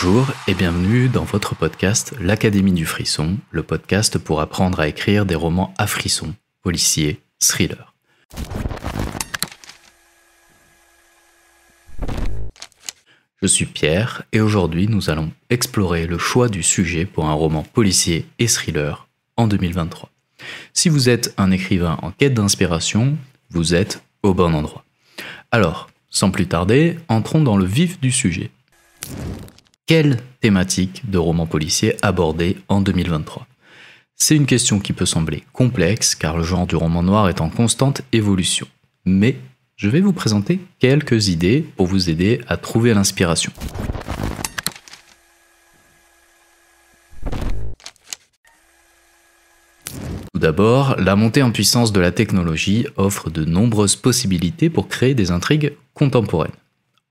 Bonjour et bienvenue dans votre podcast L'Académie du Frisson, le podcast pour apprendre à écrire des romans à frissons, policiers, thrillers. Je suis Pierre et aujourd'hui nous allons explorer le choix du sujet pour un roman policier et thriller en 2023. Si vous êtes un écrivain en quête d'inspiration, vous êtes au bon endroit. Alors, sans plus tarder, entrons dans le vif du sujet. Quelle thématique de roman policier aborder en 2023 ? C'est une question qui peut sembler complexe car le genre du roman noir est en constante évolution. Mais je vais vous présenter quelques idées pour vous aider à trouver l'inspiration. Tout d'abord, la montée en puissance de la technologie offre de nombreuses possibilités pour créer des intrigues contemporaines.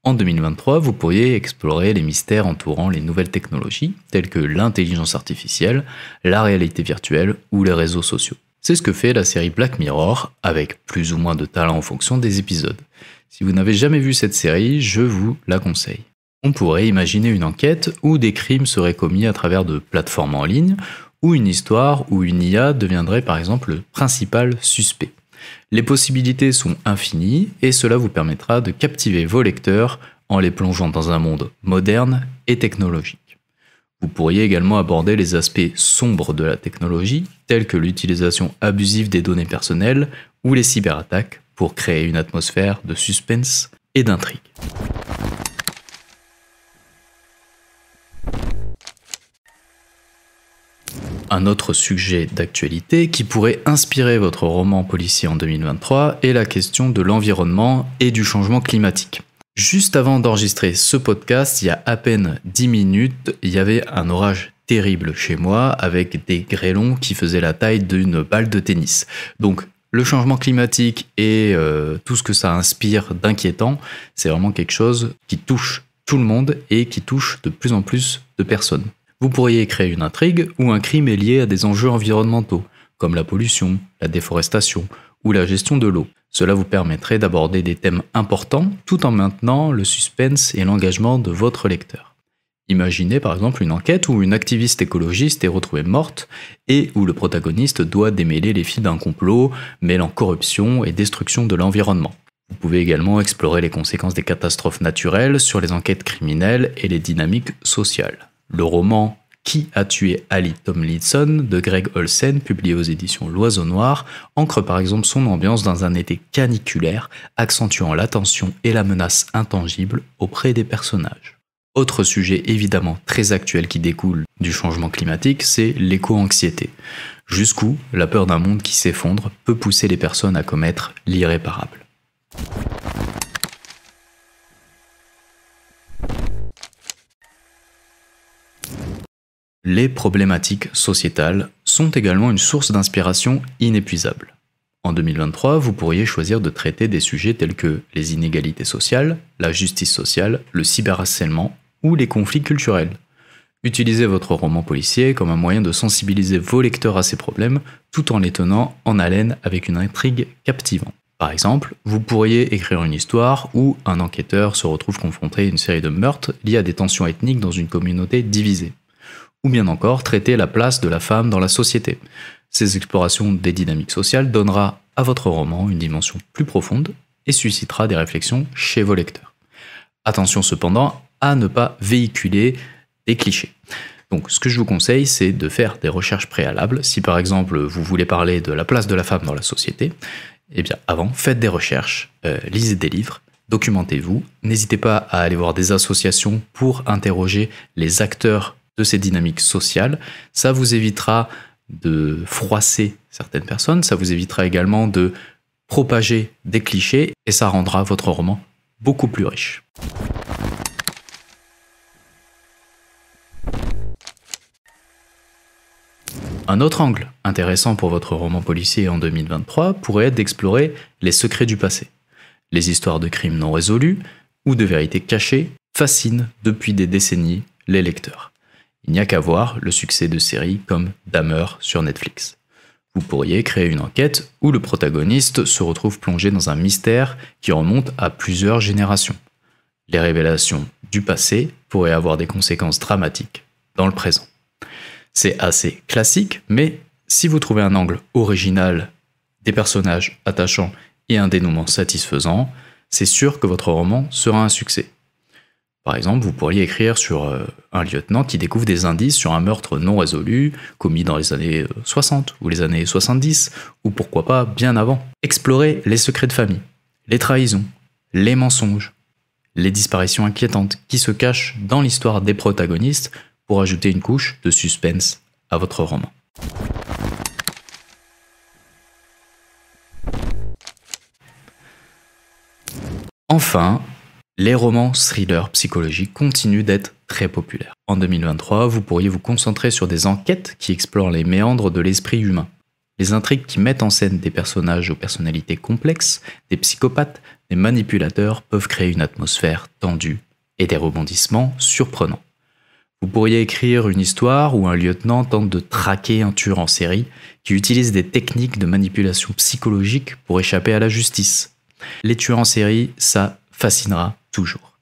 En 2023, vous pourriez explorer les mystères entourant les nouvelles technologies, telles que l'intelligence artificielle, la réalité virtuelle ou les réseaux sociaux. C'est ce que fait la série Black Mirror, avec plus ou moins de talent en fonction des épisodes. Si vous n'avez jamais vu cette série, je vous la conseille. On pourrait imaginer une enquête où des crimes seraient commis à travers de plateformes en ligne, ou une histoire où une IA deviendrait par exemple le principal suspect. Les possibilités sont infinies et cela vous permettra de captiver vos lecteurs en les plongeant dans un monde moderne et technologique. Vous pourriez également aborder les aspects sombres de la technologie, tels que l'utilisation abusive des données personnelles ou les cyberattaques pour créer une atmosphère de suspense et d'intrigue. Un autre sujet d'actualité qui pourrait inspirer votre roman policier en 2023 est la question de l'environnement et du changement climatique. Juste avant d'enregistrer ce podcast, il y a à peine 10 minutes, il y avait un orage terrible chez moi avec des grêlons qui faisaient la taille d'une balle de tennis. Donc le changement climatique et tout ce que ça inspire d'inquiétant, c'est vraiment quelque chose qui touche tout le monde et qui touche de plus en plus de personnes. Vous pourriez créer une intrigue où un crime est lié à des enjeux environnementaux, comme la pollution, la déforestation ou la gestion de l'eau. Cela vous permettrait d'aborder des thèmes importants tout en maintenant le suspense et l'engagement de votre lecteur. Imaginez par exemple une enquête où une activiste écologiste est retrouvée morte et où le protagoniste doit démêler les fils d'un complot mêlant corruption et destruction de l'environnement. Vous pouvez également explorer les conséquences des catastrophes naturelles sur les enquêtes criminelles et les dynamiques sociales. Le roman « Qui a tué Ali Tomlinson » de Greg Olsen, publié aux éditions L'Oiseau Noir, ancre par exemple son ambiance dans un été caniculaire, accentuant la tension et la menace intangible auprès des personnages. Autre sujet évidemment très actuel qui découle du changement climatique, c'est l'éco-anxiété. Jusqu'où la peur d'un monde qui s'effondre peut pousser les personnes à commettre l'irréparable. Les problématiques sociétales sont également une source d'inspiration inépuisable. En 2023, vous pourriez choisir de traiter des sujets tels que les inégalités sociales, la justice sociale, le cyberharcèlement ou les conflits culturels. Utilisez votre roman policier comme un moyen de sensibiliser vos lecteurs à ces problèmes tout en les tenant en haleine avec une intrigue captivante. Par exemple, vous pourriez écrire une histoire où un enquêteur se retrouve confronté à une série de meurtres liés à des tensions ethniques dans une communauté divisée. Ou bien encore traiter la place de la femme dans la société. Ces explorations des dynamiques sociales donnera à votre roman une dimension plus profonde et suscitera des réflexions chez vos lecteurs. Attention cependant à ne pas véhiculer des clichés. Donc ce que je vous conseille, c'est de faire des recherches préalables. Si par exemple vous voulez parler de la place de la femme dans la société, eh bien avant, faites des recherches, lisez des livres, documentez-vous. N'hésitez pas à aller voir des associations pour interroger les acteurs de ces dynamiques sociales. Ça vous évitera de froisser certaines personnes, ça vous évitera également de propager des clichés et ça rendra votre roman beaucoup plus riche. Un autre angle intéressant pour votre roman policier en 2023 pourrait être d'explorer les secrets du passé. Les histoires de crimes non résolus ou de vérités cachées fascinent depuis des décennies les lecteurs. Il n'y a qu'à voir le succès de séries comme Dahmer sur Netflix. Vous pourriez créer une enquête où le protagoniste se retrouve plongé dans un mystère qui remonte à plusieurs générations. Les révélations du passé pourrait avoir des conséquences dramatiques dans le présent. C'est assez classique, mais si vous trouvez un angle original, des personnages attachants et un dénouement satisfaisant, c'est sûr que votre roman sera un succès. Par exemple, vous pourriez écrire sur un lieutenant qui découvre des indices sur un meurtre non résolu, commis dans les années 60 ou les années 70, ou pourquoi pas bien avant. Explorez les secrets de famille, les trahisons, les mensonges, les disparitions inquiétantes qui se cachent dans l'histoire des protagonistes pour ajouter une couche de suspense à votre roman. Enfin, les romans thrillers psychologiques continuent d'être très populaires. En 2023, vous pourriez vous concentrer sur des enquêtes qui explorent les méandres de l'esprit humain. Les intrigues qui mettent en scène des personnages aux personnalités complexes, des psychopathes, des manipulateurs peuvent créer une atmosphère tendue et des rebondissements surprenants. Vous pourriez écrire une histoire où un lieutenant tente de traquer un tueur en série qui utilise des techniques de manipulation psychologique pour échapper à la justice. Les tueurs en série, ça fascinera toujours.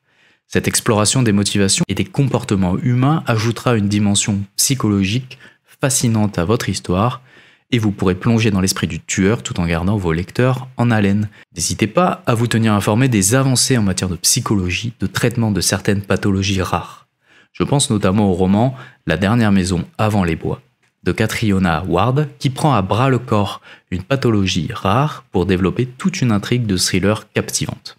Cette exploration des motivations et des comportements humains ajoutera une dimension psychologique fascinante à votre histoire et vous pourrez plonger dans l'esprit du tueur tout en gardant vos lecteurs en haleine. N'hésitez pas à vous tenir informé des avancées en matière de psychologie, de traitement de certaines pathologies rares. Je pense notamment au roman La dernière maison avant les bois de Catriona Ward qui prend à bras le corps une pathologie rare pour développer toute une intrigue de thriller captivante.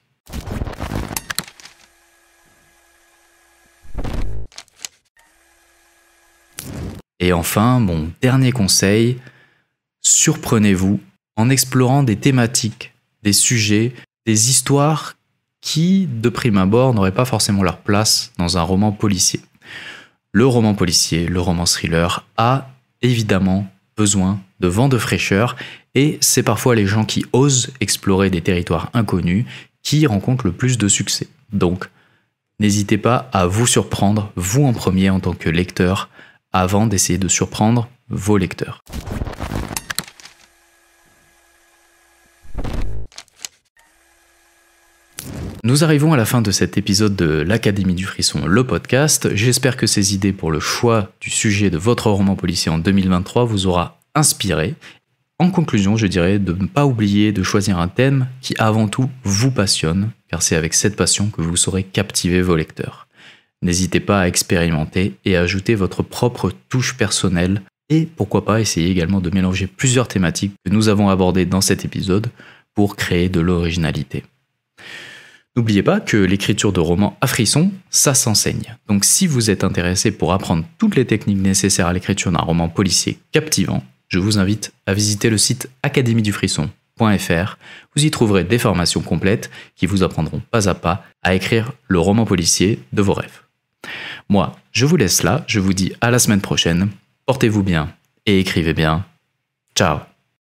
Et enfin, mon dernier conseil, surprenez-vous en explorant des thématiques, des sujets, des histoires qui, de prime abord, n'auraient pas forcément leur place dans un roman policier. Le roman policier, le roman thriller a évidemment besoin de vent de fraîcheur et c'est parfois les gens qui osent explorer des territoires inconnus qui rencontrent le plus de succès. Donc, n'hésitez pas à vous surprendre, vous en premier en tant que lecteur, avant d'essayer de surprendre vos lecteurs. Nous arrivons à la fin de cet épisode de l'Académie du Frisson, le podcast. J'espère que ces idées pour le choix du sujet de votre roman policier en 2023 vous aura inspiré. En conclusion, je dirais de ne pas oublier de choisir un thème qui avant tout vous passionne, car c'est avec cette passion que vous saurez captiver vos lecteurs. N'hésitez pas à expérimenter et à ajouter votre propre touche personnelle et pourquoi pas essayer également de mélanger plusieurs thématiques que nous avons abordées dans cet épisode pour créer de l'originalité. N'oubliez pas que l'écriture de romans à frisson, ça s'enseigne. Donc si vous êtes intéressé pour apprendre toutes les techniques nécessaires à l'écriture d'un roman policier captivant, je vous invite à visiter le site academiedufrisson.fr. Vous y trouverez des formations complètes qui vous apprendront pas à pas à écrire le roman policier de vos rêves. Moi, je vous laisse là, je vous dis à la semaine prochaine, portez-vous bien et écrivez bien. Ciao.